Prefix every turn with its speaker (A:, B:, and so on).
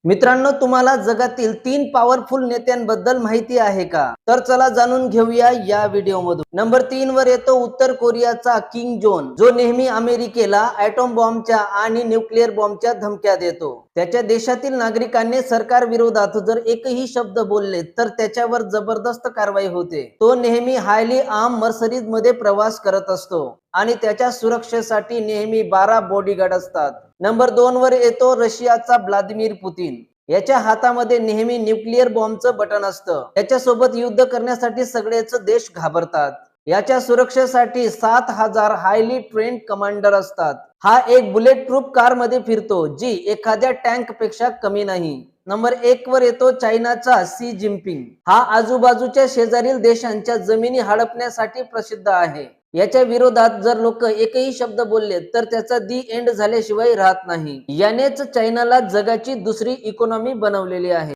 A: मित्रांनो, तुम्हाला जगातील 3 पॉवरफुल नेत्यांबद्दल माहिती आहे का? तर चला जाणून घेऊया या व्हिडिओमधून. नंबर 3 वर येतो उत्तर कोरियाचा किंग जोन, जो नेहमी अमेरिकेला ॲटॉम बॉम्बच्या आणि न्यूक्लिअर बॉम्बच्या धमक्या देतो. त्याच्या देशातील नागरिकांनी सरकार विरोधात जर एकही शब्द बोलले तर त्याच्यावर जबरदस्त कारवाई होते. तो नेहमी हायली आर्म मर्सरीज मध्ये प्रवास करत असतो आणि त्याच्या सुरक्षेसाठी नेहमी 12 बॉडीगार्ड असतात. नंबर 2 वर येतो रशियाचा व्लादिमीर पुतीन. याच्या हातामध्ये नेहमी न्यूक्लिअर बॉम्बचं बटन असतं. याच्यासोबत युद्ध करण्यासाठी सगळेच देश घाबरतात. याच्या सुरक्षेसाठी 7,000 हायली ट्रेन्ड कमांडर असतात. हा एक बुलेट प्रूफ कार मध्ये फिरतो, जी एखाद्या टँक पेक्षा कमी नाही. नंबर 1 वर येतो चायनाचा सी जिनपिंग. हा आजूबाजूच्या शेजारील देशांच्या जमिनी हडपण्यासाठी प्रसिद्ध आहे. याच्या विरोधात जर लोक एकही शब्द बोलले तर त्याचा दी एंड झाल्याशिवाय राहत नाही. यानेच चायनाला जगाची दुसरी इकॉनॉमी बनवलेली आहे.